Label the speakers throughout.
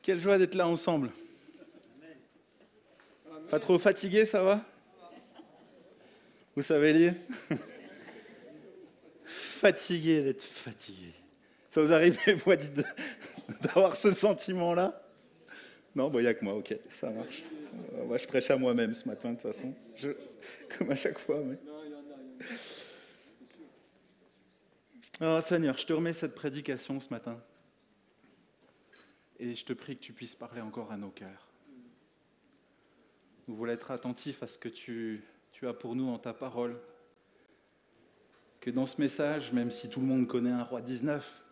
Speaker 1: Quelle joie d'être là ensemble. Pas trop fatigué, ça va? Vous savez lire? Fatigué d'être fatigué. Ça vous arrive, moi, d'avoir ce sentiment-là? Non, il n'y a que moi, ok, ça marche. Moi, je prêche à moi-même ce matin, de toute façon. Comme à chaque fois. Mais... Oh Seigneur, je te remets cette prédication ce matin. Et je te prie que tu puisses parler encore à nos cœurs. Nous voulons être attentifs à ce que tu as pour nous en ta parole. Que dans ce message, même si tout le monde connaît un roi 19,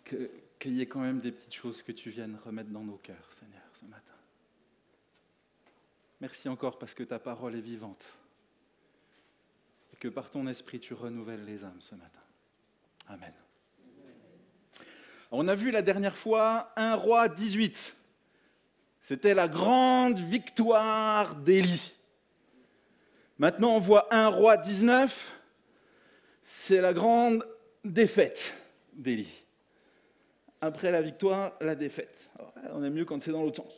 Speaker 1: qu'il y ait quand même des petites choses que tu viennes remettre dans nos cœurs, Seigneur, ce matin. Merci encore parce que ta parole est vivante. Et que par ton esprit, tu renouvelles les âmes ce matin. Amen. On a vu la dernière fois un roi 18. C'était la grande victoire d'Élie. Maintenant, on voit un roi 19. C'est la grande défaite d'Élie. Après la victoire, la défaite. Alors, on aime mieux quand c'est dans l'autre sens.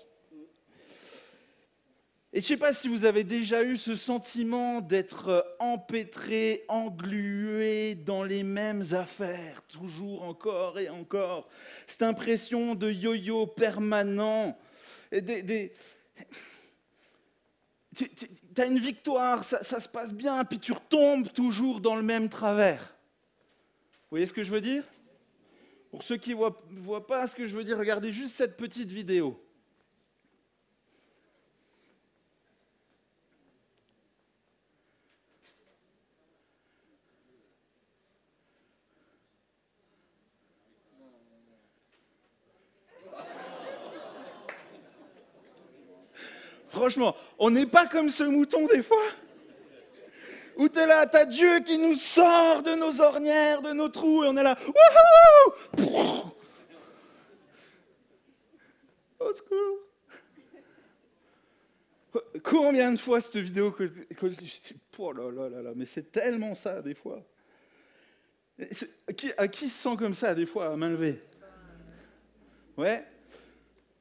Speaker 1: Et je ne sais pas si vous avez déjà eu ce sentiment d'être empêtré, englué dans les mêmes affaires, toujours, encore et encore. Cette impression de yo-yo permanent. Tu as une victoire, ça se passe bien, puis tu retombes toujours dans le même travers. Vous voyez ce que je veux dire? Pour ceux qui ne voient pas ce que je veux dire, regardez juste cette petite vidéo. Franchement, on n'est pas comme ce mouton des fois? Où t'es là, t'as Dieu qui nous sort de nos ornières, de nos trous, et on est là, wouhou! Au secours! Combien de fois cette vidéo oh là là là là, mais c'est tellement ça des fois. À qui se sent comme ça des fois à main levée? Ouais. A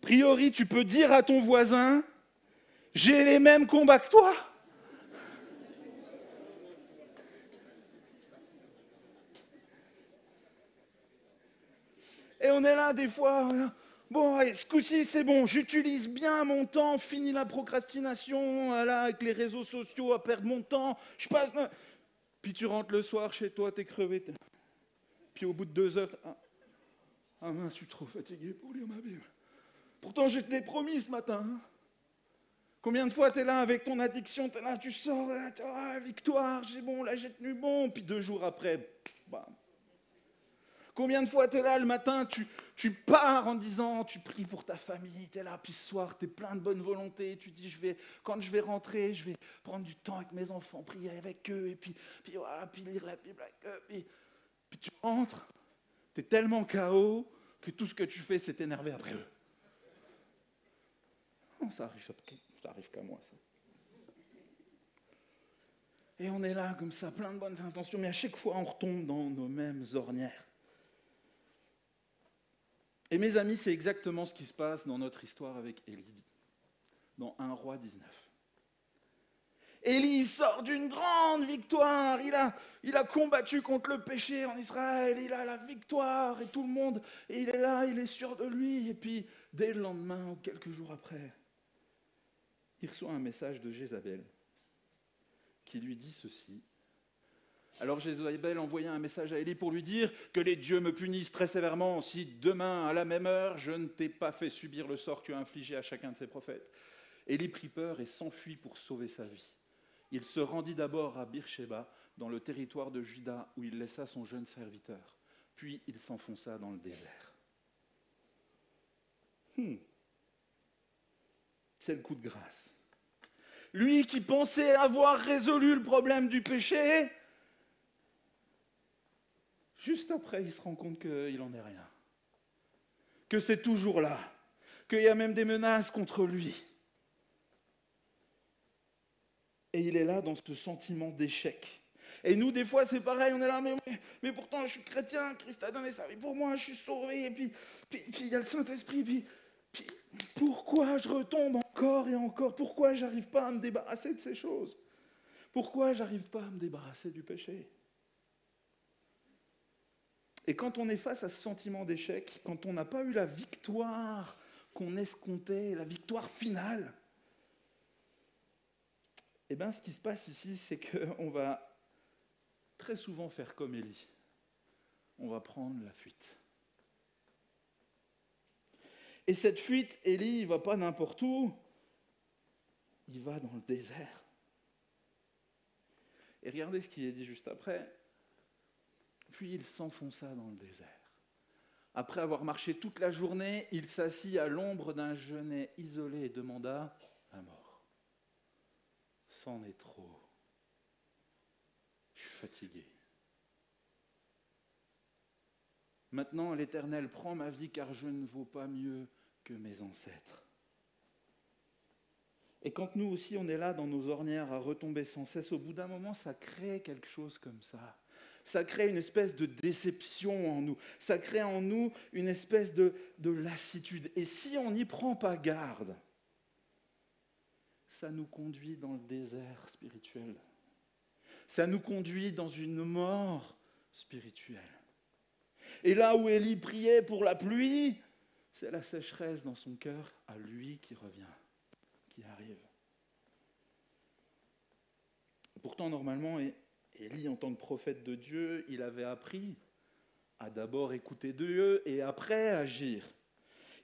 Speaker 1: priori, tu peux dire à ton voisin, j'ai les mêmes combats que toi. Et on est là des fois, bon, allez, ce coup-ci c'est bon, j'utilise bien mon temps, fini la procrastination, là, avec les réseaux sociaux, à perdre mon temps, je passe... Puis tu rentres le soir chez toi, t'es crevé. Puis au bout de 2 heures, ah mince, je suis trop fatigué pour lire ma Bible. Pourtant, je te l'ai promis ce matin. Hein. Combien de fois tu es là avec ton addiction, tu es là, tu sors, là, victoire, j'ai bon, là j'ai tenu bon, puis 2 jours après, bam. Combien de fois tu es là le matin, tu pars en disant, tu pries pour ta famille, tu es là, puis ce soir, tu es plein de bonne volonté, tu dis, quand je vais rentrer, je vais prendre du temps avec mes enfants, prier avec eux, et puis voilà, puis lire la Bible avec eux, puis tu rentres, tu es tellement KO que tout ce que tu fais, c'est t'énerver après eux. Non, ça arrive qu'à moi, ça. Et on est là, comme ça, plein de bonnes intentions, mais à chaque fois, on retombe dans nos mêmes ornières. Et mes amis, c'est exactement ce qui se passe dans notre histoire avec Élie, dans 1 Roi 19. Élie sort d'une grande victoire, il a combattu contre le péché en Israël, il a la victoire et tout le monde, et il est là, il est sûr de lui, et puis dès le lendemain ou quelques jours après, il reçoit un message de Jézabel qui lui dit ceci. Alors Jézabel envoya un message à Élie pour lui dire que les dieux me punissent très sévèrement si demain, à la même heure, je ne t'ai pas fait subir le sort que tu as infligé à chacun de ses prophètes. Élie prit peur et s'enfuit pour sauver sa vie. Il se rendit d'abord à Beersheba, dans le territoire de Juda, où il laissa son jeune serviteur. Puis il s'enfonça dans le désert. C'est le coup de grâce. Lui qui pensait avoir résolu le problème du péché, juste après, il se rend compte qu'il n'en est rien. Que c'est toujours là. Qu'il y a même des menaces contre lui. Et il est là dans ce sentiment d'échec. Et nous, des fois, c'est pareil, on est là, mais pourtant, je suis chrétien, Christ a donné sa vie pour moi, je suis sauvé, et puis il y a le Saint-Esprit, puis Puis, pourquoi je retombe encore et encore? Pourquoi j'arrive pas à me débarrasser de ces choses? Pourquoi j'arrive pas à me débarrasser du péché? Et quand on est face à ce sentiment d'échec, quand on n'a pas eu la victoire qu'on escomptait, la victoire finale, eh bien, ce qui se passe ici, c'est qu'on va très souvent faire comme Élie. On va prendre la fuite. Et cette fuite, Élie, il ne va pas n'importe où, il va dans le désert. Et regardez ce qui est dit juste après. Puis il s'enfonça dans le désert. Après avoir marché toute la journée, il s'assit à l'ombre d'un genêt isolé et demanda la mort. C'en est trop. Je suis fatigué. Maintenant, l'Éternel prend ma vie car je ne vaux pas mieux que mes ancêtres. Et quand nous aussi, on est là dans nos ornières à retomber sans cesse, au bout d'un moment, ça crée quelque chose comme ça. Ça crée une espèce de déception en nous. Ça crée en nous une espèce de lassitude. Et si on n'y prend pas garde, ça nous conduit dans le désert spirituel. Ça nous conduit dans une mort spirituelle. Et là où Élie priait pour la pluie, c'est la sécheresse dans son cœur à lui qui revient, qui arrive. Pourtant, normalement, Élie, en tant que prophète de Dieu, il avait appris à d'abord écouter Dieu et après agir.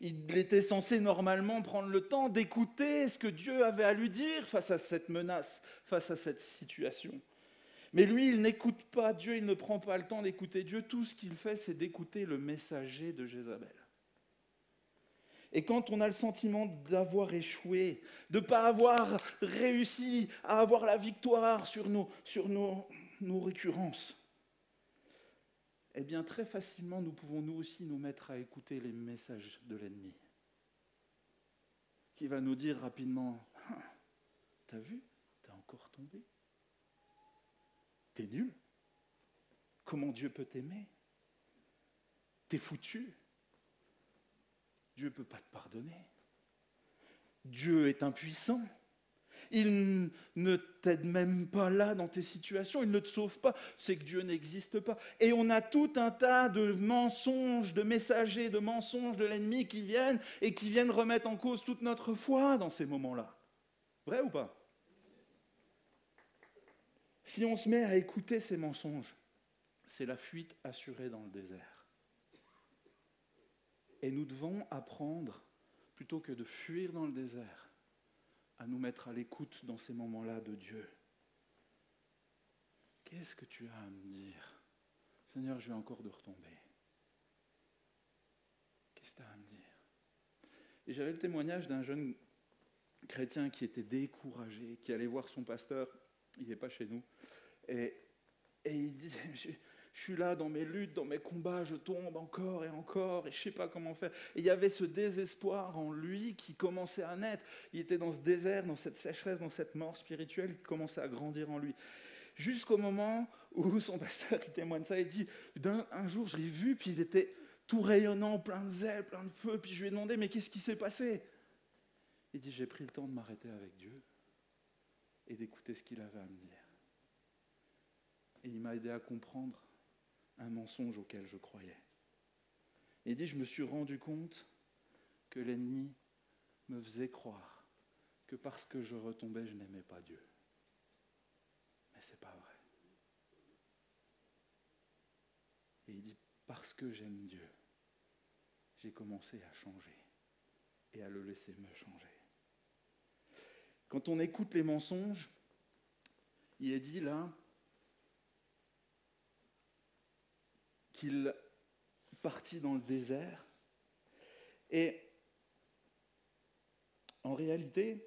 Speaker 1: Il était censé normalement prendre le temps d'écouter ce que Dieu avait à lui dire face à cette menace, face à cette situation. Mais lui, il n'écoute pas Dieu, il ne prend pas le temps d'écouter Dieu. Tout ce qu'il fait, c'est d'écouter le messager de Jézabel. Et quand on a le sentiment d'avoir échoué, de ne pas avoir réussi à avoir la victoire sur nos récurrences, eh bien très facilement, nous pouvons nous aussi nous mettre à écouter les messages de l'ennemi, qui va nous dire rapidement, « T'as vu? T'es encore tombé. T'es nul. Comment Dieu peut t'aimer? T'es foutu. Dieu ne peut pas te pardonner. Dieu est impuissant. Il ne t'aide même pas là dans tes situations, il ne te sauve pas, c'est que Dieu n'existe pas. Et on a tout un tas de mensonges, de messagers, de mensonges de l'ennemi qui viennent et qui viennent remettre en cause toute notre foi dans ces moments-là. Vrai ou pas? Si on se met à écouter ces mensonges, c'est la fuite assurée dans le désert. Et nous devons apprendre, plutôt que de fuir dans le désert, à nous mettre à l'écoute dans ces moments-là de Dieu. Qu'est-ce que tu as à me dire? Seigneur, je vais encore de retomber. Qu'est-ce que tu as à me dire? Et j'avais le témoignage d'un jeune chrétien qui était découragé, qui allait voir son pasteur, il n'est pas chez nous, et il disait, je suis là dans mes luttes, dans mes combats, je tombe encore et encore, et je ne sais pas comment faire. Et il y avait ce désespoir en lui qui commençait à naître. Il était dans ce désert, dans cette sécheresse, dans cette mort spirituelle qui commençait à grandir en lui. Jusqu'au moment où son pasteur qui témoigne ça, il dit, un jour je l'ai vu, puis il était tout rayonnant, plein de zèle, plein de feu, puis je lui ai demandé, mais qu'est-ce qui s'est passé? Il dit, j'ai pris le temps de m'arrêter avec Dieu et d'écouter ce qu'il avait à me dire. Et il m'a aidé à comprendre un mensonge auquel je croyais. Et il dit, je me suis rendu compte que l'ennemi me faisait croire que parce que je retombais, je n'aimais pas Dieu. Mais ce n'est pas vrai. Et il dit, parce que j'aime Dieu, j'ai commencé à changer et à le laisser me changer. Quand on écoute les mensonges, il est dit là qu'il partit dans le désert. Et en réalité,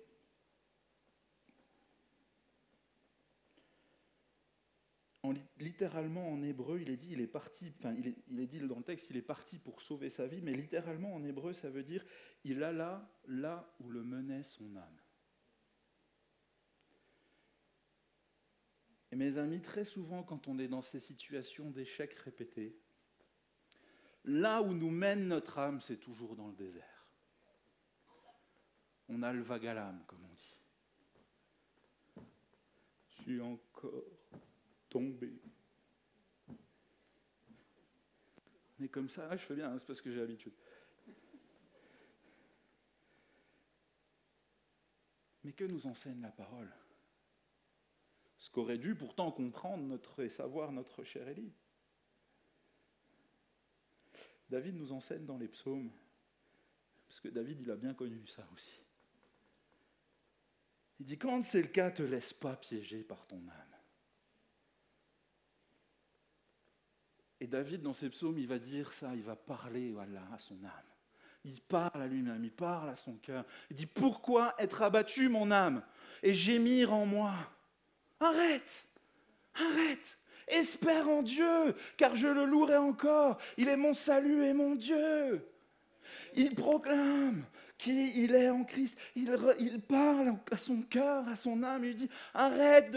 Speaker 1: littéralement en hébreu, il est dit, il est parti, enfin il est dit dans le texte, il est parti pour sauver sa vie, mais littéralement en hébreu, ça veut dire, il alla là où le menait son âme. Et mes amis, très souvent, quand on est dans ces situations d'échecs répétés, là où nous mène notre âme, c'est toujours dans le désert. on a le vague à l'âme, comme on dit. Je suis encore tombé. On est comme ça, je fais bien, hein, c'est parce que j'ai l'habitude. Mais que nous enseigne la parole? Ce qu'aurait dû pourtant comprendre et savoir notre cher Élie. David nous enseigne dans les psaumes, parce que David, il a bien connu ça aussi. Il dit, quand c'est le cas, ne te laisse pas piéger par ton âme. Et David, dans ses psaumes, il va dire ça, il va parler voilà, à son âme. Il parle à lui-même, il parle à son cœur. Il dit, pourquoi être abattu, mon âme, et gémir en moi? Arrête, arrête, espère en Dieu, car je le louerai encore. Il est mon salut et mon Dieu. Il proclame qui il est en Christ. Il parle à son cœur, à son âme. Il dit, arrête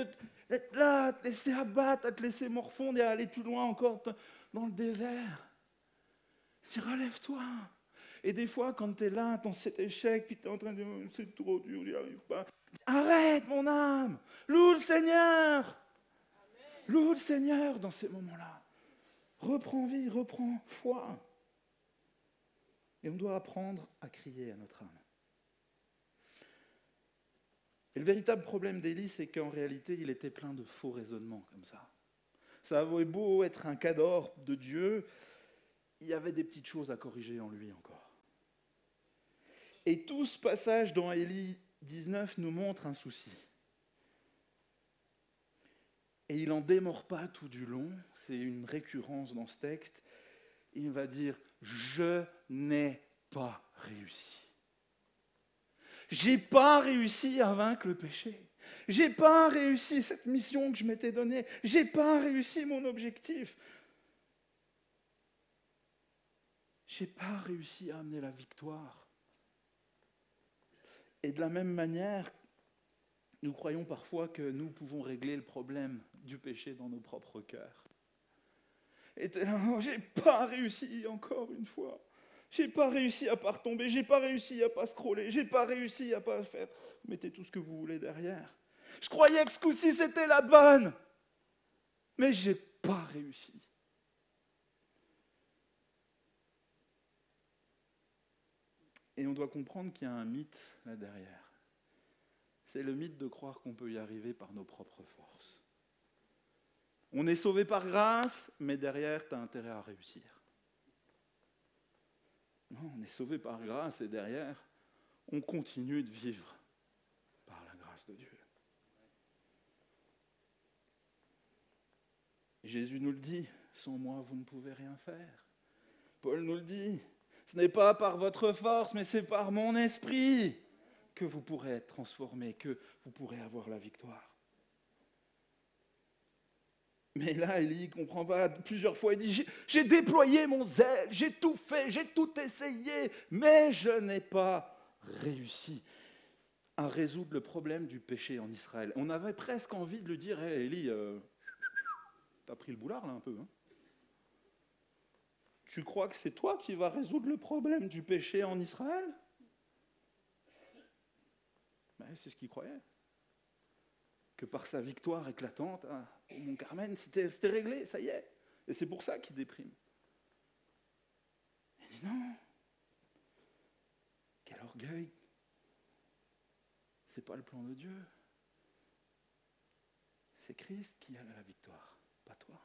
Speaker 1: d'être là, à te laisser abattre, à te laisser morfondre et à aller plus loin encore dans le désert. Il dit, relève-toi. Et des fois, quand tu es là, dans cet échec, puis tu es en train de dire, c'est trop dur, j'y arrive pas. Arrête, mon âme, loue le Seigneur. Amen. Loue le Seigneur dans ces moments-là. Reprends vie, reprends foi. Et on doit apprendre à crier à notre âme. Et le véritable problème d'Élie, c'est qu'en réalité, il était plein de faux raisonnements comme ça. Ça avait beau être un cador de Dieu, il y avait des petites choses à corriger en lui encore. Et tout ce passage dans Élie 19 nous montre un souci. Et il n'en démord pas tout du long, c'est une récurrence dans ce texte. Il va dire, je n'ai pas réussi. J'ai pas réussi à vaincre le péché. J'ai pas réussi cette mission que je m'étais donnée. J'ai pas réussi mon objectif. J'ai pas réussi à amener la victoire. Et de la même manière, nous croyons parfois que nous pouvons régler le problème du péché dans nos propres cœurs. Et t'es là, oh, j'ai pas réussi encore une fois. J'ai pas réussi à pas retomber, j'ai pas réussi à pas scroller, j'ai pas réussi à pas faire. Mettez tout ce que vous voulez derrière. Je croyais que ce coup-ci c'était la bonne, mais j'ai pas réussi. Et on doit comprendre qu'il y a un mythe là derrière. C'est le mythe de croire qu'on peut y arriver par nos propres forces. On est sauvé par grâce, mais derrière, tu as intérêt à réussir. Non, on est sauvé par grâce et derrière, on continue de vivre par la grâce de Dieu. Jésus nous le dit, sans moi, vous ne pouvez rien faire. Paul nous le dit, ce n'est pas par votre force, mais c'est par mon esprit que vous pourrez être transformés, que vous pourrez avoir la victoire. Mais là, Élie ne comprend pas. Plusieurs fois, il dit, j'ai déployé mon zèle, j'ai tout fait, j'ai tout essayé, mais je n'ai pas réussi à résoudre le problème du péché en Israël. On avait presque envie de lui dire, hey, Élie, t'as pris le boulard là un peu, hein? Tu crois que c'est toi qui vas résoudre le problème du péché en Israël? Ben, c'est ce qu'il croyait. Que par sa victoire éclatante au Mont Carmel, c'était réglé, ça y est. Et c'est pour ça qu'il déprime. Il dit non. Quel orgueil. C'est pas le plan de Dieu. C'est Christ qui a la victoire, pas toi.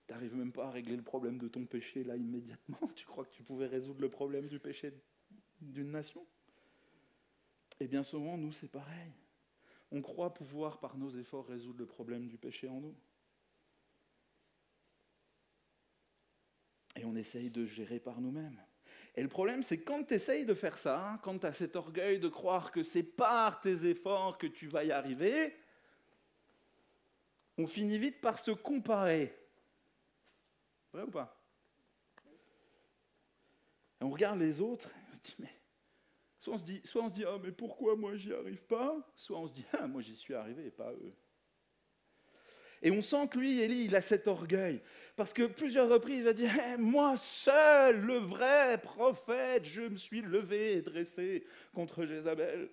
Speaker 1: Tu n'arrives même pas à régler le problème de ton péché là immédiatement. Tu crois que tu pouvais résoudre le problème du péché d'une nation? Et bien souvent, nous, c'est pareil. On croit pouvoir, par nos efforts, résoudre le problème du péché en nous. Et on essaye de gérer par nous-mêmes. Et le problème, c'est que quand tu essayes de faire ça, quand tu as cet orgueil de croire que c'est par tes efforts que tu vas y arriver, on finit vite par se comparer. Vrai ou pas? Et on regarde les autres, et on se dit, mais... Soit on se dit, ah mais pourquoi moi j'y arrive pas? Soit on se dit, ah moi j'y suis arrivé et pas eux. Et on sent que lui, Élie, il a cet orgueil. Parce que plusieurs reprises, il va dire moi seul, le vrai prophète, je me suis levé et dressé contre Jézabel.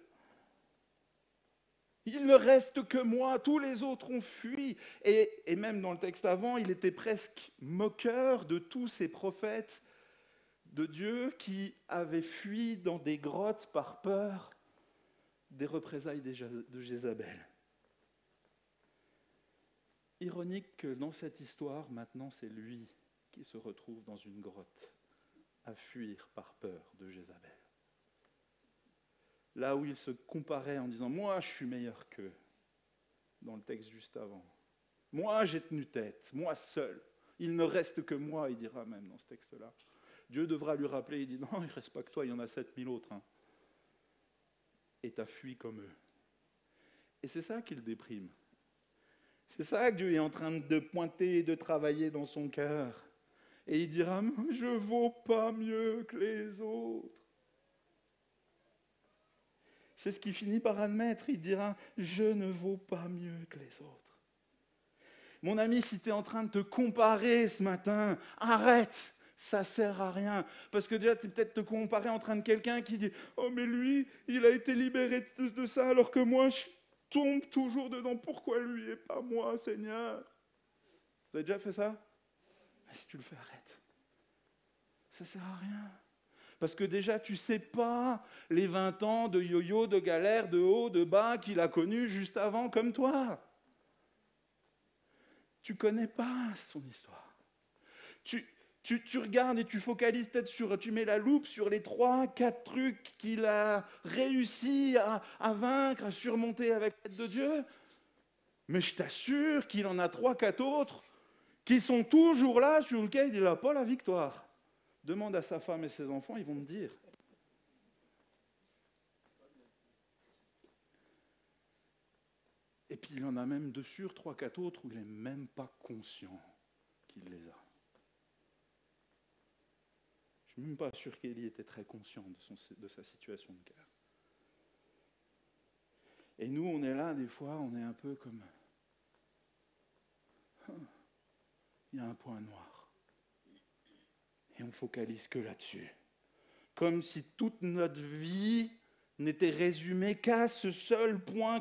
Speaker 1: Il ne reste que moi, tous les autres ont fui. Et même dans le texte avant, il était presque moqueur de tous ces prophètes de Dieu qui avaient fui dans des grottes par peur des représailles de Jézabel. Ironique que dans cette histoire, maintenant, c'est lui qui se retrouve dans une grotte à fuir par peur de Jézabel. Là où il se comparait en disant « Moi, je suis meilleur qu'eux », dans le texte juste avant. « Moi, j'ai tenu tête, moi seul. Il ne reste que moi », il dira même dans ce texte-là. Dieu devra lui rappeler, il dit « Non, il ne reste pas que toi, il y en a 7000 autres. Hein. Et tu as fui comme eux. » Et c'est ça qui le déprime. C'est ça que Dieu est en train de pointer et de travailler dans son cœur. Et il dira « Je ne vaux pas mieux que les autres. » C'est ce qu'il finit par admettre. Il dira « Je ne vaux pas mieux que les autres. » Mon ami, si tu es en train de te comparer ce matin, arrête, ça ne sert à rien. Parce que déjà, tu es peut-être te comparer en train de quelqu'un qui dit « Oh, mais lui, il a été libéré de ça, alors que moi, je tombe toujours dedans. Pourquoi lui et pas moi, Seigneur ?» Vous avez déjà fait ça? Si tu le fais, arrête. Ça ne sert à rien. Parce que déjà, tu ne sais pas les 20 ans de yo-yo, de galère, de haut, de bas qu'il a connu juste avant, comme toi. Tu ne connais pas son histoire. Tu regardes et tu focalises peut-être sur, tu mets la loupe sur les 3, 4 trucs qu'il a réussi à vaincre, à surmonter avec l'aide de Dieu. Mais je t'assure qu'il en a 3, 4 autres qui sont toujours là, sur lesquels il n'a pas la victoire. Demande à sa femme et ses enfants, ils vont te dire. Et puis il en a même dessus 3, 4 autres où il n'est même pas conscient qu'il les a. Je ne suis même pas sûr qu'Élie était très conscient de sa situation de cœur. Et nous, on est là, des fois, on est un peu comme... Il y a un point noir. Et on ne focalise que là-dessus. Comme si toute notre vie n'était résumée qu'à ce seul point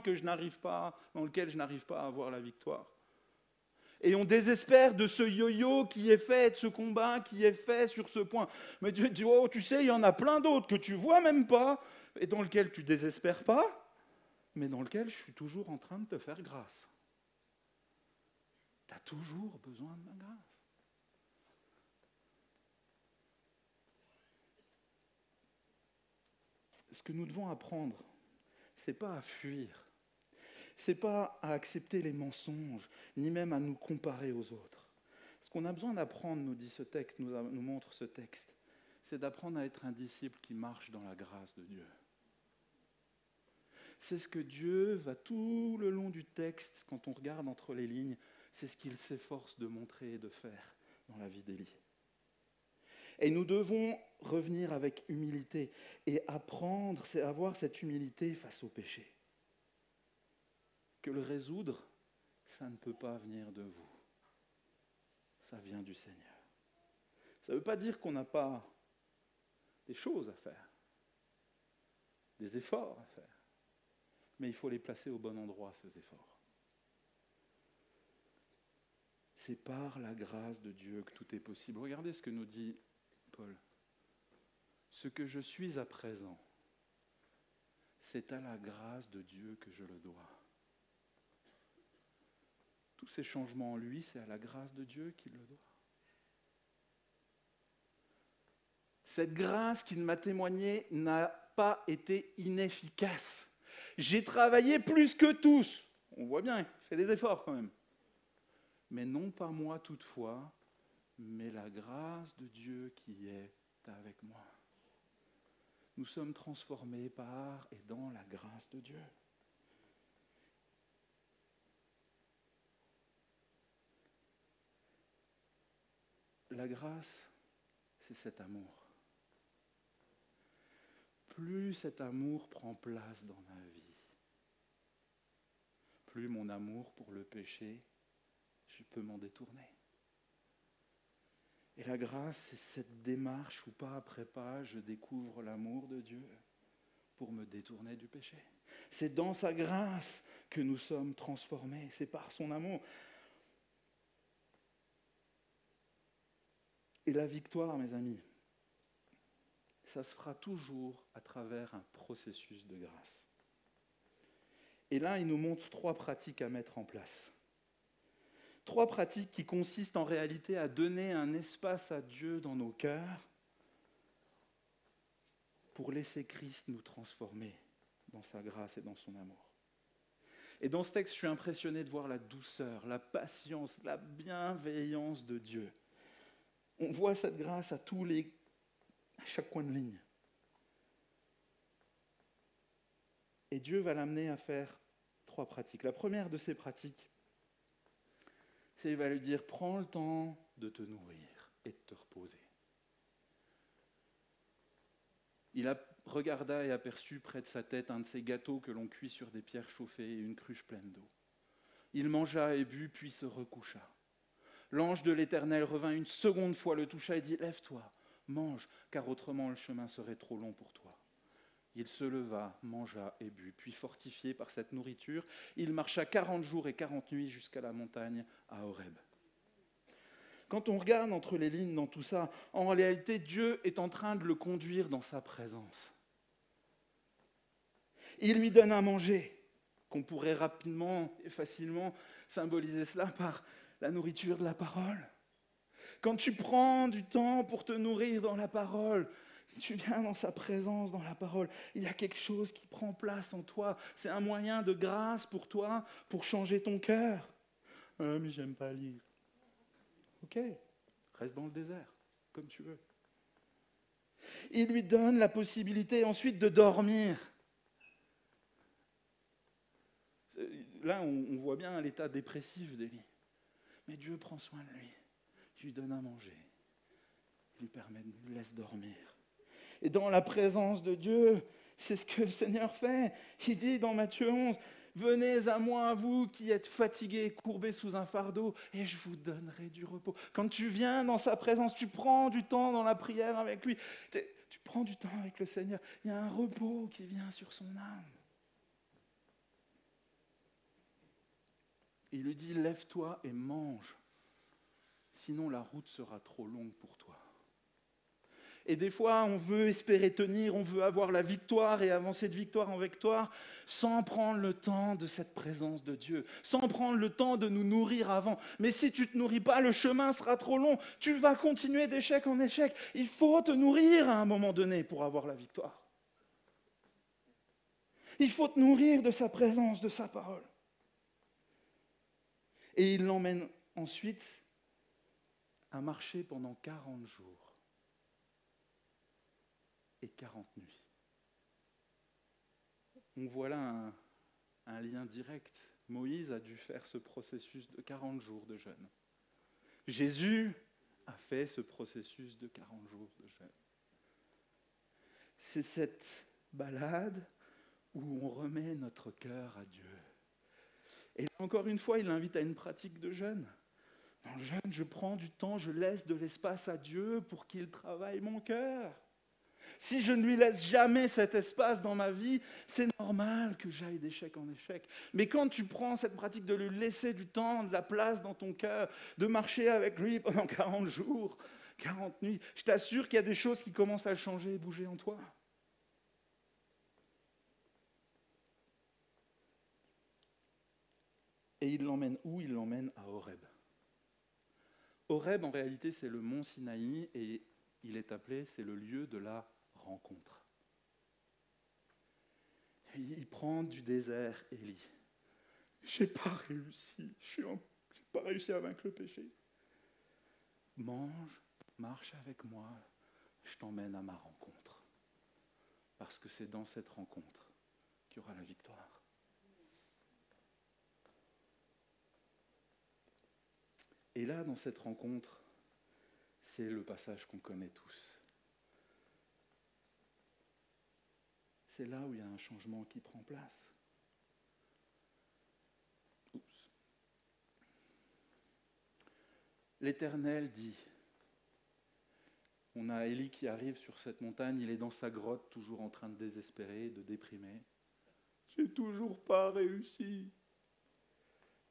Speaker 1: dans lequel je n'arrive pas à avoir la victoire. Et on désespère de ce yo-yo qui est fait, de ce combat qui est fait sur ce point. Mais Dieu dit, oh, tu sais, il y en a plein d'autres que tu ne vois même pas, et dans lesquels tu ne désespères pas, mais dans lesquels je suis toujours en train de te faire grâce. Tu as toujours besoin de ma grâce. Ce que nous devons apprendre, ce n'est pas à fuir, ce n'est pas à accepter les mensonges, ni même à nous comparer aux autres. Ce qu'on a besoin d'apprendre, nous dit ce texte, nous montre ce texte, c'est d'apprendre à être un disciple qui marche dans la grâce de Dieu. C'est ce que Dieu va tout le long du texte, quand on regarde entre les lignes, c'est ce qu'il s'efforce de montrer et de faire dans la vie d'Élie. Et nous devons revenir avec humilité et apprendre, c'est avoir cette humilité face au péché. Que le résoudre, ça ne peut pas venir de vous. Ça vient du Seigneur. Ça ne veut pas dire qu'on n'a pas des choses à faire, des efforts à faire, mais il faut les placer au bon endroit, ces efforts. C'est par la grâce de Dieu que tout est possible. Regardez ce que nous dit Paul. Ce que je suis à présent, c'est à la grâce de Dieu que je le dois. Tous ces changements en lui, c'est à la grâce de Dieu qu'il le doit. Cette grâce qu'il m'a témoignée n'a pas été inefficace. J'ai travaillé plus que tous. On voit bien, il fait des efforts quand même. Mais non pas moi toutefois, mais la grâce de Dieu qui est avec moi. Nous sommes transformés par et dans la grâce de Dieu. La grâce, c'est cet amour. Plus cet amour prend place dans ma vie, plus mon amour pour le péché je peux m'en détourner. Et la grâce, c'est cette démarche où pas après pas, je découvre l'amour de Dieu pour me détourner du péché. C'est dans sa grâce que nous sommes transformés, c'est par son amour. Et la victoire, mes amis, ça se fera toujours à travers un processus de grâce. Et là, il nous montre 3 pratiques à mettre en place. 3 pratiques qui consistent en réalité à donner un espace à Dieu dans nos cœurs pour laisser Christ nous transformer dans sa grâce et dans son amour. Et dans ce texte, je suis impressionné de voir la douceur, la patience, la bienveillance de Dieu. On voit cette grâce à chaque coin de ligne. Et Dieu va l'amener à faire 3 pratiques. La première de ces pratiques, c'est qu'il va lui dire, prends le temps de te nourrir et de te reposer. Il regarda et aperçut près de sa tête un de ces gâteaux que l'on cuit sur des pierres chauffées et une cruche pleine d'eau. Il mangea et but, puis se recoucha. L'ange de l'Éternel revint une seconde fois, le toucha et dit, lève-toi, mange, car autrement le chemin serait trop long pour toi. Il se leva, mangea et but, puis fortifié par cette nourriture, il marcha 40 jours et 40 nuits jusqu'à la montagne à Horeb. Quand on regarde entre les lignes dans tout ça, en réalité, Dieu est en train de le conduire dans sa présence. Il lui donne à manger, qu'on pourrait rapidement et facilement symboliser cela par la nourriture de la parole. Quand tu prends du temps pour te nourrir dans la parole, tu viens dans sa présence, dans la parole, il y a quelque chose qui prend place en toi. C'est un moyen de grâce pour toi, pour changer ton cœur. Mais j'aime pas lire. Ok, reste dans le désert, comme tu veux. Il lui donne la possibilité ensuite de dormir. Là, on voit bien l'état dépressif d'Élie. Mais Dieu prend soin de lui. Il lui donne à manger. Il lui laisse dormir. Et dans la présence de Dieu, c'est ce que le Seigneur fait. Il dit dans Matthieu 11, « Venez à moi, vous qui êtes fatigués, courbés sous un fardeau, et je vous donnerai du repos. » Quand tu viens dans sa présence, tu prends du temps dans la prière avec lui. Tu prends du temps avec le Seigneur. Il y a un repos qui vient sur son âme. Il lui dit, « Lève-toi et mange, sinon la route sera trop longue pour toi. » Et des fois, on veut espérer tenir, on veut avoir la victoire et avancer de victoire en victoire sans prendre le temps de cette présence de Dieu, sans prendre le temps de nous nourrir avant. Mais si tu ne te nourris pas, le chemin sera trop long. Tu vas continuer d'échec en échec. Il faut te nourrir à un moment donné pour avoir la victoire. Il faut te nourrir de sa présence, de sa parole. Et il l'emmène ensuite à marcher pendant 40 jours. Et 40 nuits. On voit là un lien direct. Moïse a dû faire ce processus de 40 jours de jeûne. Jésus a fait ce processus de 40 jours de jeûne. C'est cette balade où on remet notre cœur à Dieu. Et encore une fois, il invite à une pratique de jeûne. Dans le jeûne, je prends du temps, je laisse de l'espace à Dieu pour qu'il travaille mon cœur. Si je ne lui laisse jamais cet espace dans ma vie, c'est normal que j'aille d'échec en échec. Mais quand tu prends cette pratique de lui laisser du temps, de la place dans ton cœur, de marcher avec lui pendant 40 jours, 40 nuits, je t'assure qu'il y a des choses qui commencent à changer et bouger en toi. Et il l'emmène où? Il l'emmène à Horeb. Horeb, en réalité, c'est le mont Sinaï et il est appelé, c'est le lieu de la rencontre. Il prend du désert, Élie. J'ai pas réussi, j'ai pas réussi à vaincre le péché. Mange, marche avec moi, je t'emmène à ma rencontre. Parce que c'est dans cette rencontre qu'il y aura la victoire. Et là, dans cette rencontre, c'est le passage qu'on connaît tous. C'est là où il y a un changement qui prend place. L'Éternel dit, on a Élie qui arrive sur cette montagne, il est dans sa grotte, toujours en train de désespérer, de déprimer. J'ai toujours pas réussi.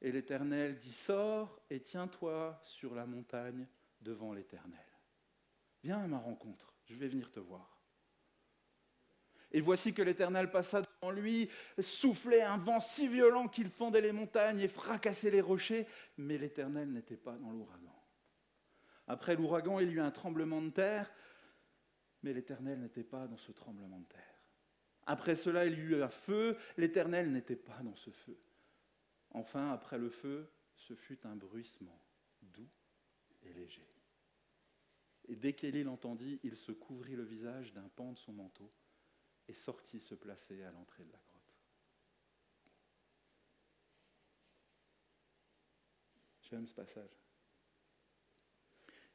Speaker 1: Et l'Éternel dit, sors et tiens-toi sur la montagne devant l'Éternel. Viens à ma rencontre, je vais venir te voir. Et voici que l'Éternel passa devant lui, soufflait un vent si violent qu'il fendait les montagnes et fracassait les rochers, mais l'Éternel n'était pas dans l'ouragan. Après l'ouragan, il y eut un tremblement de terre, mais l'Éternel n'était pas dans ce tremblement de terre. Après cela, il y eut un feu, l'Éternel n'était pas dans ce feu. Enfin, après le feu, ce fut un bruissement doux et léger. Et dès qu'Élie l'entendit, il se couvrit le visage d'un pan de son manteau et sortit se placer à l'entrée de la grotte. J'aime ce passage.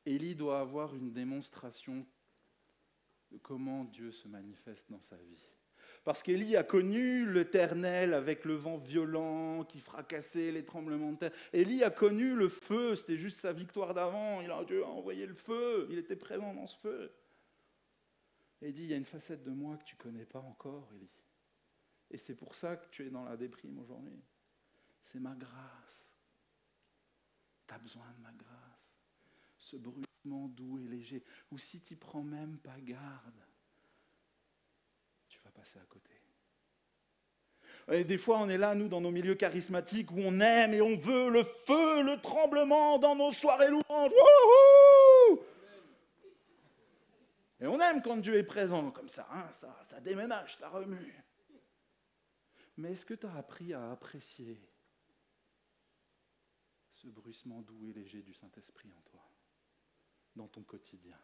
Speaker 1: Élie doit avoir une démonstration de comment Dieu se manifeste dans sa vie. Parce qu'Élie a connu l'Éternel avec le vent violent qui fracassait les tremblements de terre. Élie a connu le feu, c'était juste sa victoire d'avant. Dieu a envoyé le feu, il était présent dans ce feu. Et il dit, il y a une facette de moi que tu ne connais pas encore, Élie. Et c'est pour ça que tu es dans la déprime aujourd'hui. C'est ma grâce. Tu as besoin de ma grâce. Ce bruissement doux et léger. Ou si tu ne prends même pas garde, tu vas passer à côté. Et des fois, on est là, nous, dans nos milieux charismatiques, où on aime et on veut le feu, le tremblement dans nos soirées louanges. Wouhou! Et on aime quand Dieu est présent, comme ça, hein, ça déménage, ça remue. Mais est-ce que tu as appris à apprécier ce bruissement doux et léger du Saint-Esprit en toi, dans ton quotidien,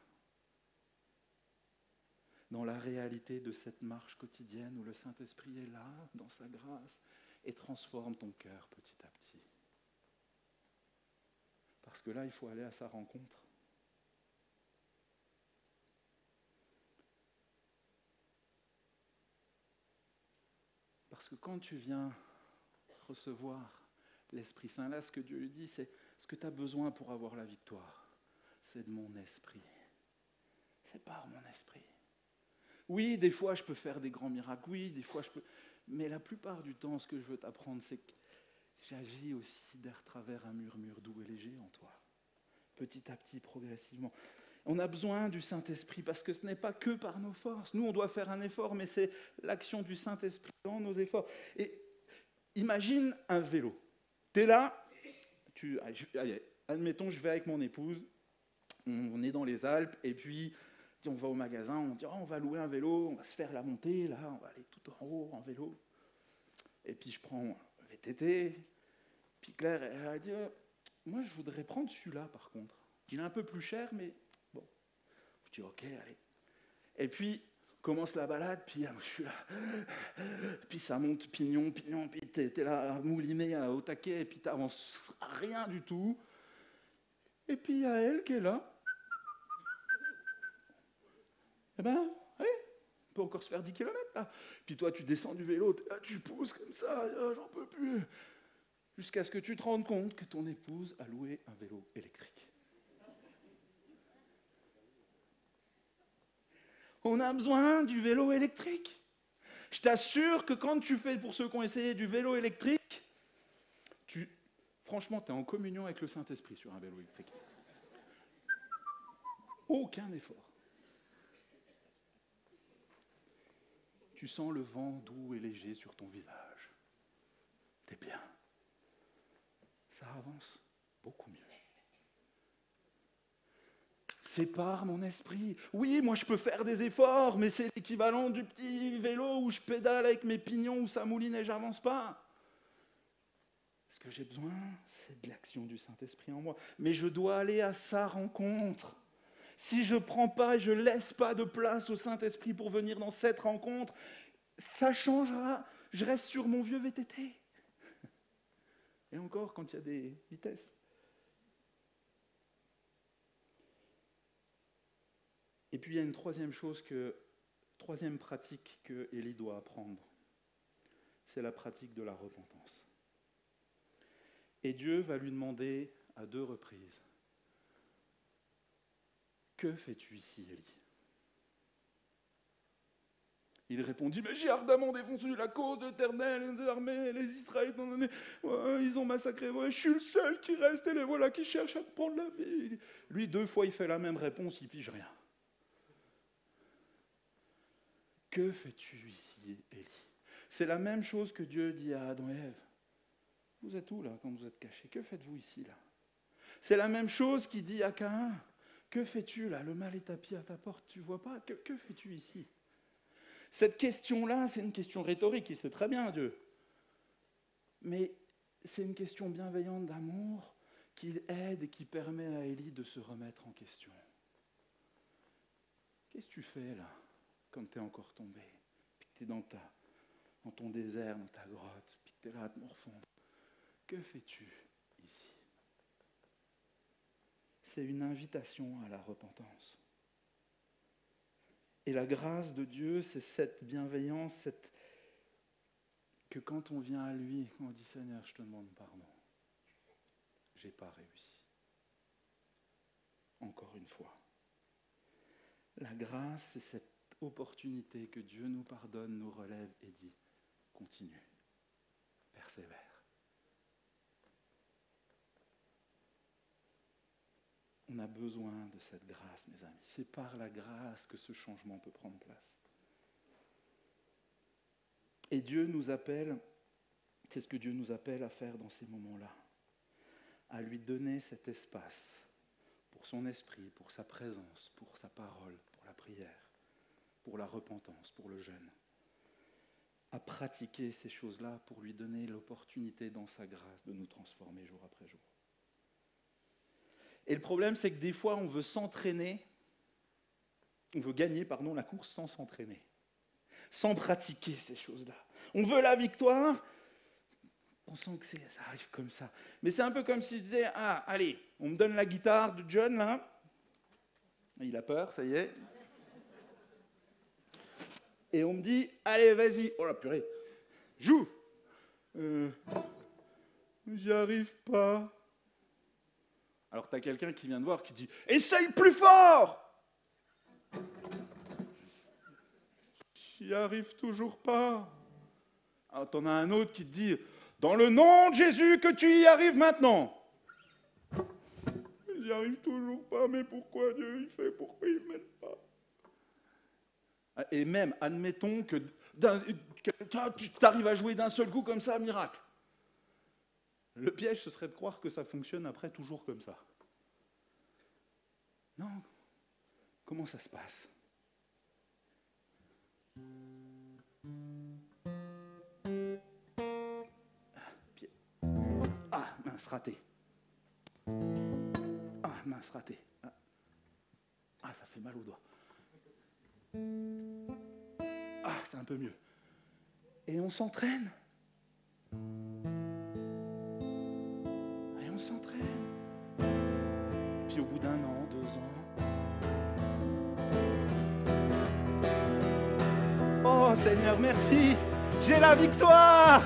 Speaker 1: dans la réalité de cette marche quotidienne où le Saint-Esprit est là, dans sa grâce, et transforme ton cœur petit à petit. Parce que là, il faut aller à sa rencontre. Parce que quand tu viens recevoir l'Esprit Saint, là, ce que Dieu lui dit, c'est ce que tu as besoin pour avoir la victoire, c'est de mon esprit. C'est par mon esprit. Oui, des fois, je peux faire des grands miracles. Oui, des fois, je peux... Mais la plupart du temps, ce que je veux t'apprendre, c'est que j'agis aussi derrière travers un murmure doux et léger en toi. Petit à petit, progressivement. On a besoin du Saint-Esprit parce que ce n'est pas que par nos forces. Nous, on doit faire un effort, mais c'est l'action du Saint-Esprit dans nos efforts. Et imagine un vélo. Tu es là, allez, admettons, je vais avec mon épouse, on est dans les Alpes, et puis on va au magasin, on dit oh, on va louer un vélo, on va se faire la montée, là, on va aller tout en haut en vélo. Et puis je prends un VTT, puis Claire, elle a dit moi je voudrais prendre celui-là par contre. Il est un peu plus cher, mais bon. Je dis ok, allez. Et puis commence la balade, puis je suis là, puis ça monte pignon, puis t'es là à mouliner au taquet, et puis t'avances rien du tout. Et puis il y a elle qui est là. Eh ben, allez, on peut encore se faire 10 km là. Puis toi, tu descends du vélo, tu pousses comme ça, j'en peux plus. Jusqu'à ce que tu te rendes compte que ton épouse a loué un vélo électrique. On a besoin du vélo électrique. Je t'assure que quand tu fais, pour ceux qui ont essayé du vélo électrique, franchement, tu es en communion avec le Saint-Esprit sur un vélo électrique. Aucun effort. Tu sens le vent doux et léger sur ton visage. T'es bien. Ça avance beaucoup mieux. C'est par mon esprit. Oui, moi je peux faire des efforts, mais c'est l'équivalent du petit vélo où je pédale avec mes pignons, où ça mouline et j'avance pas. Ce que j'ai besoin, c'est de l'action du Saint-Esprit en moi. Mais je dois aller à sa rencontre. Si je ne prends pas et je ne laisse pas de place au Saint-Esprit pour venir dans cette rencontre, ça changera. Je reste sur mon vieux VTT. Et encore, quand il y a des vitesses. Et puis, il y a une troisième pratique que Élie doit apprendre. C'est la pratique de la repentance. Et Dieu va lui demander à 2 reprises que fais-tu ici, Élie ? Il répondit, mais j'ai ardemment défendu la cause de l'Éternel, les armées, les Israélites, ils ont massacré, je suis le seul qui reste, et les voilà qui cherchent à me prendre la vie. Lui, 2 fois, il fait la même réponse, il pige rien. Que fais-tu ici, Élie ? C'est la même chose que Dieu dit à Adam et Ève. Vous êtes où, là, quand vous êtes cachés ? Que faites-vous ici, là ? C'est la même chose qu'il dit à Caïn. Que fais-tu, là ? Le mal est tapis à ta porte, tu ne vois pas ? Que fais-tu ici ? Cette question-là, c'est une question rhétorique, il sait très bien, Dieu. Mais c'est une question bienveillante d'amour qui aide et qui permet à Élie de se remettre en question. Qu'est-ce que tu fais, là, quand tu es encore tombé ? Puis que tu es dans ton désert, dans ta grotte, puis que tu es là à te morfondre. Que fais-tu ici ? C'est une invitation à la repentance. Et la grâce de Dieu, c'est cette bienveillance, que quand on vient à lui, on dit « Seigneur, je te demande pardon, je n'ai pas réussi. » Encore une fois. La grâce, c'est cette opportunité que Dieu nous pardonne, nous relève et dit « Continue, persévère. » On a besoin de cette grâce, mes amis. C'est par la grâce que ce changement peut prendre place. Et Dieu nous appelle, c'est ce que Dieu nous appelle à faire dans ces moments-là, à lui donner cet espace pour son esprit, pour sa présence, pour sa parole, pour la prière, pour la repentance, pour le jeûne, à pratiquer ces choses-là pour lui donner l'opportunité dans sa grâce de nous transformer jour après jour. Et le problème, c'est que des fois, on veut gagner la course sans s'entraîner, sans pratiquer ces choses-là. On veut la victoire, on sent que ça arrive comme ça. Mais c'est un peu comme si je disais, allez, on me donne la guitare de John, là. Il a peur, ça y est. Et on me dit, allez, vas-y. Oh la purée, joue. J'y arrive pas. Alors, tu as quelqu'un qui vient te voir qui dit « Essaye plus fort !» J'y arrive toujours pas. Alors, tu en as un autre qui te dit « Dans le nom de Jésus, que tu y arrives maintenant !» J'y arrive toujours pas, mais pourquoi Dieu il fait ? Pourquoi il ne m'aide pas ? Et même, admettons que tu arrives à jouer d'un seul coup comme ça, miracle. Le piège, ce serait de croire que ça fonctionne après toujours comme ça. Non. Comment ça se passe ? Mince, raté. Mince, raté. Ça fait mal au doigt. C'est un peu mieux. Et on s'entraîne. Puis au bout d'1 an, 2 ans... Oh Seigneur, merci, j'ai la victoire!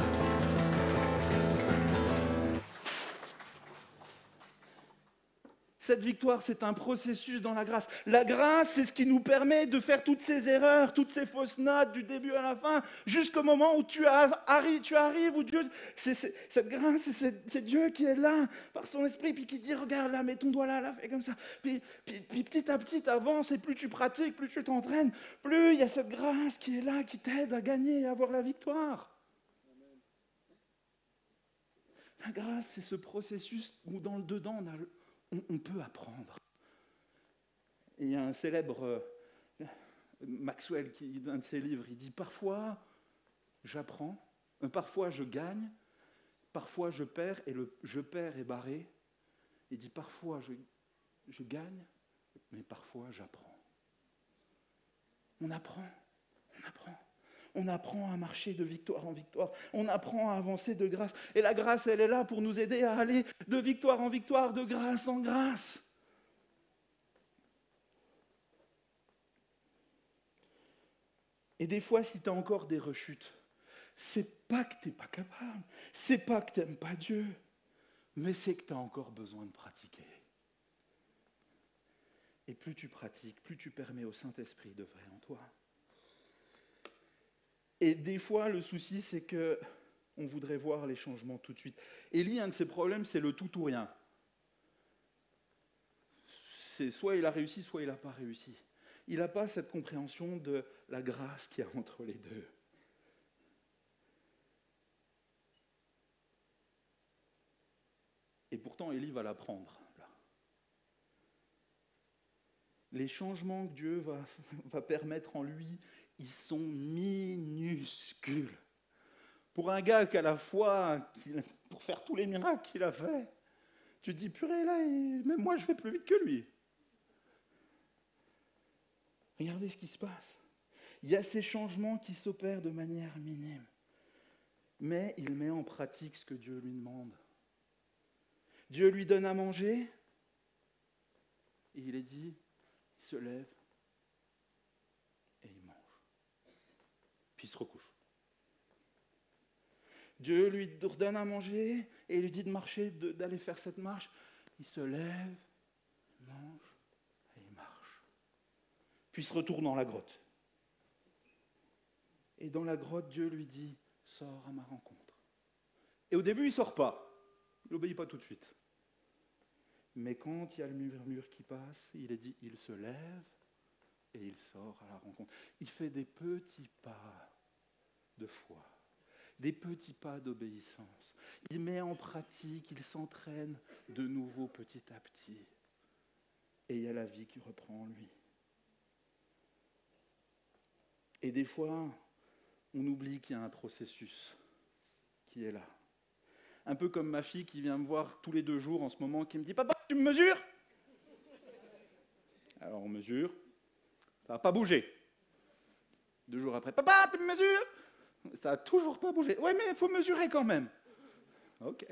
Speaker 1: Cette victoire, c'est un processus dans la grâce. La grâce, c'est ce qui nous permet de faire toutes ces erreurs, toutes ces fausses notes du début à la fin, jusqu'au moment où tu arrives, où Dieu... Cette grâce, c'est Dieu qui est là, par son esprit, puis qui dit, regarde là, mets ton doigt là, fais comme ça. Puis petit à petit, tu avances, et plus tu pratiques, plus tu t'entraînes, plus il y a cette grâce qui est là, qui t'aide à gagner, à avoir la victoire. La grâce, c'est ce processus où dans le dedans, on peut apprendre. Et il y a un célèbre Maxwell qui, dans un de ses livres, il dit « Parfois, j'apprends, parfois je gagne, parfois je perds, et le je perds est barré. » Il dit « Parfois je gagne, mais parfois j'apprends. » On apprend. On apprend à marcher de victoire en victoire. On apprend à avancer de grâce. Et la grâce, elle est là pour nous aider à aller de victoire en victoire, de grâce en grâce. Et des fois, si tu as encore des rechutes, c'est pas que tu n'es pas capable, c'est pas que tu n'aimes pas Dieu, mais c'est que tu as encore besoin de pratiquer. Et plus tu pratiques, plus tu permets au Saint-Esprit d'œuvrer en toi. Et des fois, le souci, c'est que on voudrait voir les changements tout de suite. Élie, un de ses problèmes, c'est le tout ou rien. C'est soit il a réussi, soit il n'a pas réussi. Il n'a pas cette compréhension de la grâce qu'il y a entre les deux. Et pourtant, Élie va l'apprendre. Les changements que Dieu va permettre en lui, ils sont minuscules. Pour un gars qui a la foi, pour faire tous les miracles qu'il a fait, tu te dis, purée, là, même moi, je vais plus vite que lui. Regardez ce qui se passe. Il y a ces changements qui s'opèrent de manière minime. Mais il met en pratique ce que Dieu lui demande. Dieu lui donne à manger, et il est dit, il se lève, et il mange. Puis il se recouche. Dieu lui ordonne à manger, et il lui dit de marcher, d'aller faire cette marche. Il se lève, mange, et il marche. Puis il se retourne dans la grotte. Et dans la grotte, Dieu lui dit, sors à ma rencontre. Et au début, il ne sort pas. Il n'obéit pas tout de suite. Mais quand il y a le murmure qui passe, il est dit, il se lève et il sort à la rencontre. Il fait des petits pas de foi, des petits pas d'obéissance. Il met en pratique, il s'entraîne de nouveau petit à petit. Et il y a la vie qui reprend en lui. Et des fois, on oublie qu'il y a un processus qui est là. Un peu comme ma fille qui vient me voir tous les 2 jours en ce moment, qui me dit « Papa, tu me mesures ?» Alors on mesure, ça n'a pas bougé. 2 jours après « Papa, tu me mesures ?» Ça n'a toujours pas bougé. « Ouais, mais il faut mesurer quand même. » Ok.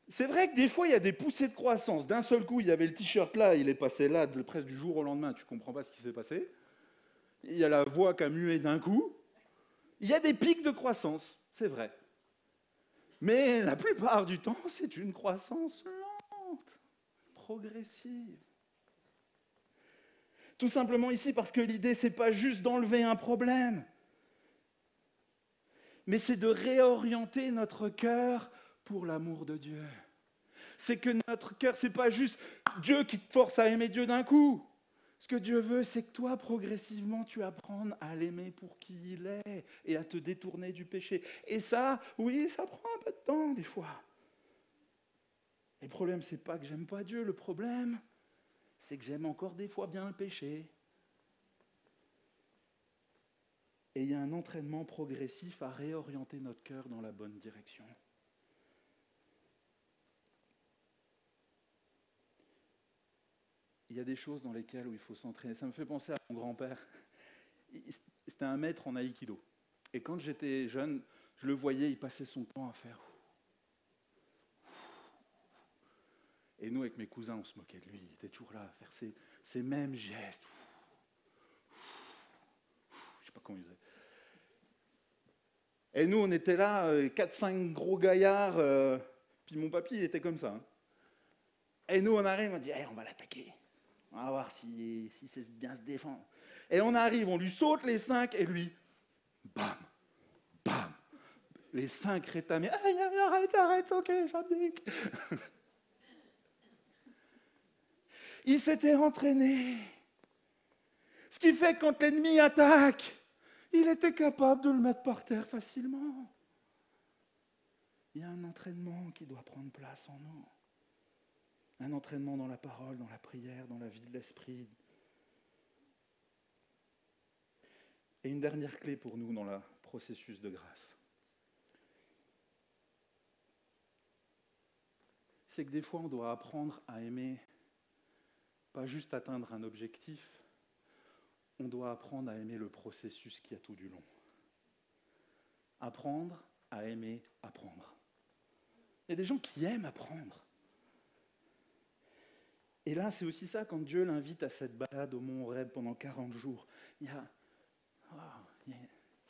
Speaker 1: C'est vrai que des fois, il y a des poussées de croissance. D'un seul coup, il y avait le t-shirt là, il est passé là, presque du jour au lendemain, tu ne comprends pas ce qui s'est passé. Il y a la voix qui a mué d'un coup. Il y a des pics de croissance, c'est vrai. Mais la plupart du temps, c'est une croissance lente, progressive. Tout simplement ici parce que l'idée, ce n'est pas juste d'enlever un problème, mais c'est de réorienter notre cœur pour l'amour de Dieu. C'est que notre cœur, ce n'est pas juste Dieu qui te force à aimer Dieu d'un coup. Ce que Dieu veut, c'est que toi, progressivement, tu apprennes à l'aimer pour qui il est et à te détourner du péché. Et ça, oui, ça prend un peu de temps, des fois. Et le problème, c'est pas que j'aime pas Dieu. Le problème, c'est que j'aime encore des fois bien le péché. Et il y a un entraînement progressif à réorienter notre cœur dans la bonne direction. Il y a des choses dans lesquelles il faut s'entraîner. Ça me fait penser à mon grand-père. C'était un maître en aïkido. Et quand j'étais jeune, je le voyais, il passait son temps à faire. Et nous, avec mes cousins, on se moquait de lui. Il était toujours là à faire ces mêmes gestes. Je ne sais pas comment il faisait. Et nous, on était là, 4-5 gros gaillards. Puis mon papy, il était comme ça. Hein. Et nous, on arrive, on dit, hey, on va l'attaquer. On va voir si c'est bien se défendre. Et on arrive, on lui saute les 5, et lui, bam, bam. Les 5 rétamés, hey, arrête, ok, j'abdique. Il s'était entraîné. Ce qui fait que quand l'ennemi attaque, il était capable de le mettre par terre facilement. Il y a un entraînement qui doit prendre place en nous. Un entraînement dans la parole, dans la prière, dans la vie de l'esprit. Et une dernière clé pour nous dans le processus de grâce. C'est que des fois, on doit apprendre à aimer, pas juste atteindre un objectif, on doit apprendre à aimer le processus qui a tout du long. Apprendre à aimer apprendre. Il y a des gens qui aiment apprendre. Et là, c'est aussi ça, quand Dieu l'invite à cette balade au mont Horeb pendant 40 jours, il y a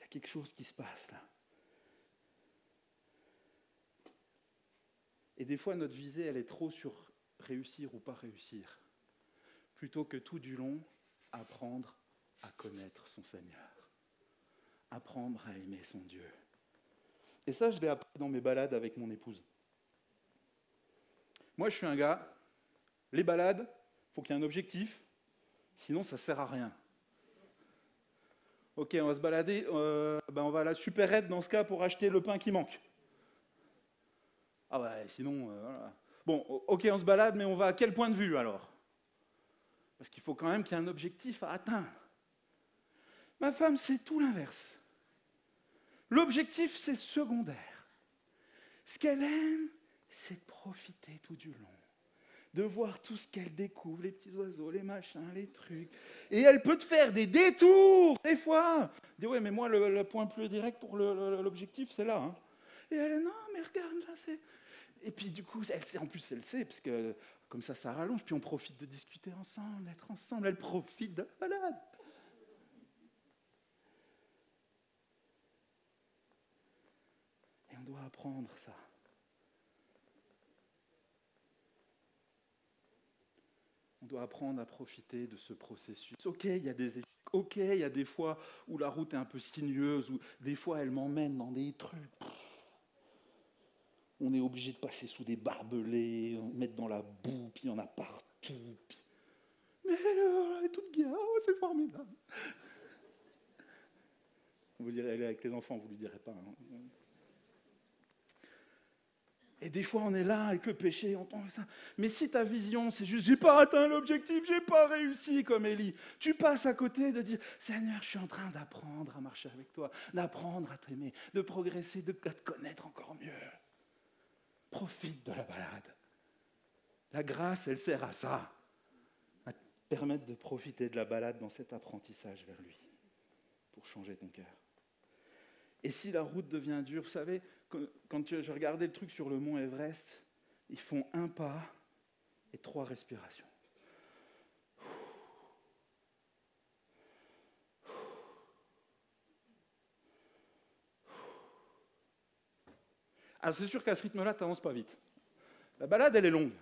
Speaker 1: quelque chose qui se passe là. Et des fois, notre visée, elle est trop sur réussir ou pas réussir, plutôt que tout du long apprendre à connaître son Seigneur, apprendre à aimer son Dieu. Et ça, je l'ai appris dans mes balades avec mon épouse. Moi, je suis un gars, les balades, il faut qu'il y ait un objectif, sinon ça ne sert à rien. Ok, on va se balader, on va à la supérette dans ce cas pour acheter le pain qui manque. Ah ouais, sinon, voilà. Bon, ok, on se balade, mais on va à quel point de vue alors? Parce qu'il faut quand même qu'il y ait un objectif à atteindre. Ma femme, c'est tout l'inverse. L'objectif, c'est secondaire. Ce qu'elle aime, c'est de profiter tout du long, de voir tout ce qu'elle découvre, les petits oiseaux, les machins, les trucs. Et elle peut te faire des détours, des fois. Dis, ouais, mais moi, le point plus direct pour l'objectif, c'est là. Hein. Et elle, non, mais regarde, ça, c'est... Et puis, du coup, elle sait, parce que comme ça rallonge, puis on profite de discuter ensemble, d'être ensemble, elle profite de la balade. Et on doit apprendre ça. On doit apprendre à profiter de ce processus. Ok, il y a des échecs. Ok, il y a des fois où la route est un peu sinueuse, ou des fois elle m'emmène dans des trucs. On est obligé de passer sous des barbelés, mettre dans la boue, puis il y en a partout. Puis... Mais elle est toute gaie, oh, c'est formidable. Vous direz, elle est avec les enfants, vous ne lui direz pas. Hein. Et des fois, on est là avec le péché, on tombe ça. Mais si ta vision, c'est juste, j'ai pas atteint l'objectif, j'ai pas réussi comme Élie, tu passes à côté de dire, Seigneur, je suis en train d'apprendre à marcher avec toi, d'apprendre à t'aimer, de progresser, de te connaître encore mieux. Profite de la balade. La grâce, elle sert à ça, à te permettre de profiter de la balade dans cet apprentissage vers lui, pour changer ton cœur. Et si la route devient dure, vous savez, quand je regardais le truc sur le mont Everest, ils font 1 pas et 3 respirations. Alors c'est sûr qu'à ce rythme-là, tu n'avances pas vite. La balade, elle est longue.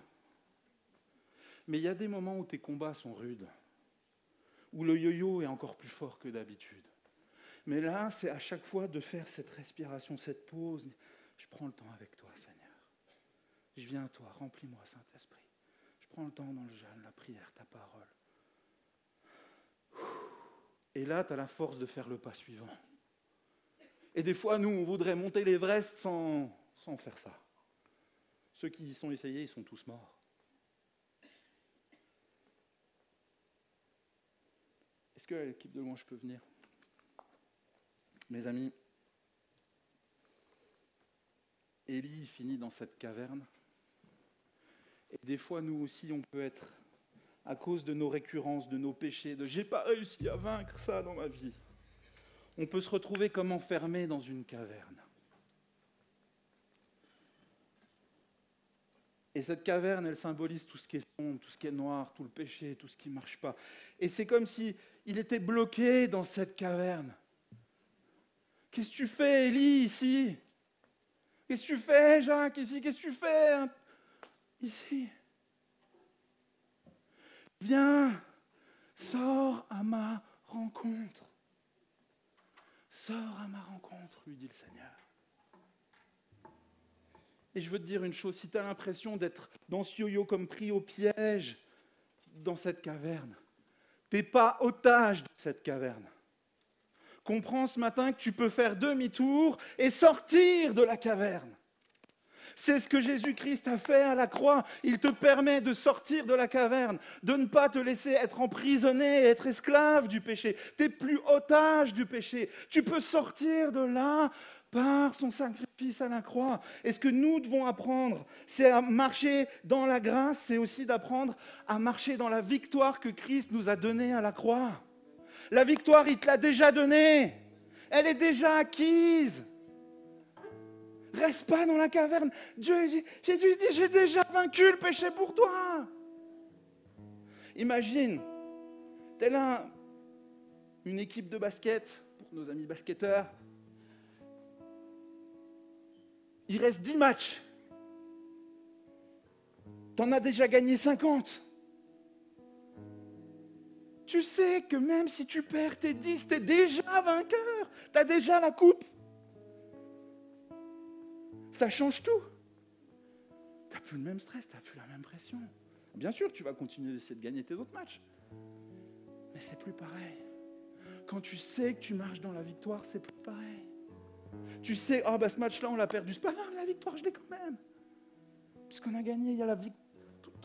Speaker 1: Mais il y a des moments où tes combats sont rudes, où le yo-yo est encore plus fort que d'habitude. Mais là, c'est à chaque fois de faire cette respiration, cette pause. Je prends le temps avec toi, Seigneur. Je viens à toi, remplis-moi, Saint-Esprit. Je prends le temps dans le jeûne, la prière, ta parole. Et là, tu as la force de faire le pas suivant. Et des fois, nous, on voudrait monter l'Everest sans faire ça. Ceux qui y sont essayés, ils sont tous morts. Est-ce que l'équipe de louange peut venir ? Mes amis, Élie finit dans cette caverne. Et des fois, nous aussi, on peut être, à cause de nos récurrences, de nos péchés, de « j'ai pas réussi à vaincre ça dans ma vie », on peut se retrouver comme enfermé dans une caverne. Et cette caverne, elle symbolise tout ce qui est sombre, tout ce qui est noir, tout le péché, tout ce qui ne marche pas. Et c'est comme s'il était bloqué dans cette caverne. Qu'est-ce que tu fais, Élie, ici? Qu'est-ce que tu fais, Jacques, ici? Qu'est-ce que tu fais, ici? Viens, sors à ma rencontre. Sors à ma rencontre, lui dit le Seigneur. Et je veux te dire une chose, si tu as l'impression d'être dans ce yo-yo comme pris au piège dans cette caverne, tu n'es pas otage de cette caverne. Comprends ce matin que tu peux faire demi-tour et sortir de la caverne. C'est ce que Jésus-Christ a fait à la croix. Il te permet de sortir de la caverne, de ne pas te laisser être emprisonné et être esclave du péché. Tu n'es plus otage du péché. Tu peux sortir de là par son sacrifice à la croix. Et ce que nous devons apprendre, c'est à marcher dans la grâce, c'est aussi d'apprendre à marcher dans la victoire que Christ nous a donnée à la croix. La victoire, il te l'a déjà donnée. Elle est déjà acquise. Reste pas dans la caverne. Jésus dit, j'ai déjà vaincu le péché pour toi. Imagine, t'es là, une équipe de basket, pour nos amis basketteurs. Il reste 10 matchs. T'en as déjà gagné 50. Tu sais que même si tu perds tes 10, tu es déjà vainqueur. Tu as déjà la coupe. Ça change tout. Tu n'as plus le même stress, tu n'as plus la même pression. Bien sûr, tu vas continuer d'essayer de gagner tes autres matchs. Mais c'est plus pareil. Quand tu sais que tu marches dans la victoire, c'est plus pareil. Tu sais, ce match-là, on l'a perdu. C'est pas grave, la victoire, je l'ai quand même. Puisqu'on a gagné, il y a la victoire.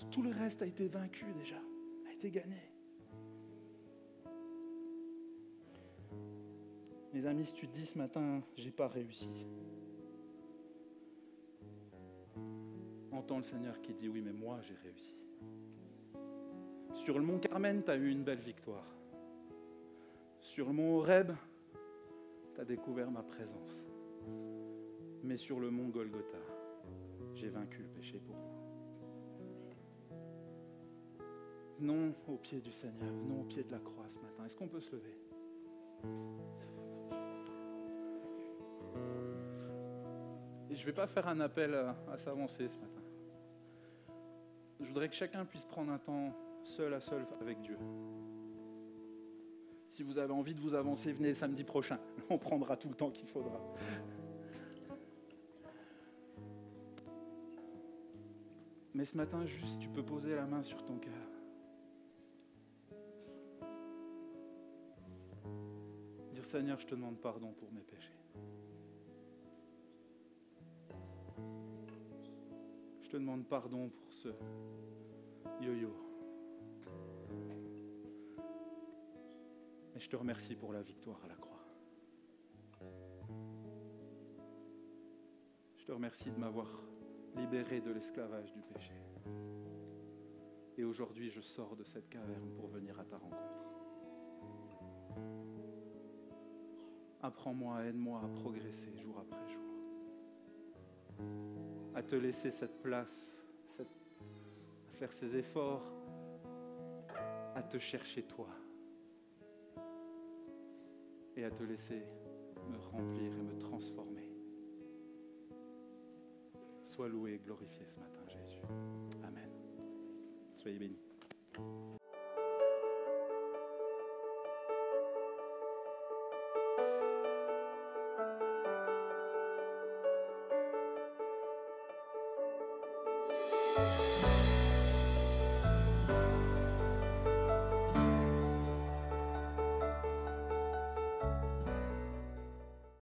Speaker 1: Tout le reste a été vaincu déjà, a été gagné. Mes amis, si tu te dis ce matin, j'ai pas réussi, entends le Seigneur qui dit oui, mais moi j'ai réussi. Sur le mont Carmel, tu as eu une belle victoire. Sur le mont Horeb, tu as découvert ma présence. Mais sur le mont Golgotha, j'ai vaincu le péché pour vous. Venons au pied du Seigneur, venons au pied de la croix ce matin. Est-ce qu'on peut se lever ? Et je ne vais pas faire un appel à s'avancer ce matin. Je voudrais que chacun puisse prendre un temps seul à seul avec Dieu. Si vous avez envie de vous avancer, venez samedi prochain. On prendra tout le temps qu'il faudra. Mais ce matin, juste, tu peux poser la main sur ton cœur. Dire, Seigneur, je te demande pardon pour mes péchés. Je te demande pardon pour ce yo-yo. Et je te remercie pour la victoire à la croix. Je te remercie de m'avoir libéré de l'esclavage du péché. Et aujourd'hui, je sors de cette caverne pour venir à ta rencontre. Apprends-moi, aide-moi à progresser jour après jour. À te laisser cette place, à faire ces efforts, à te chercher toi. Et à te laisser me remplir et me transformer. Sois loué et glorifié ce matin, Jésus. Amen. Soyez bénis.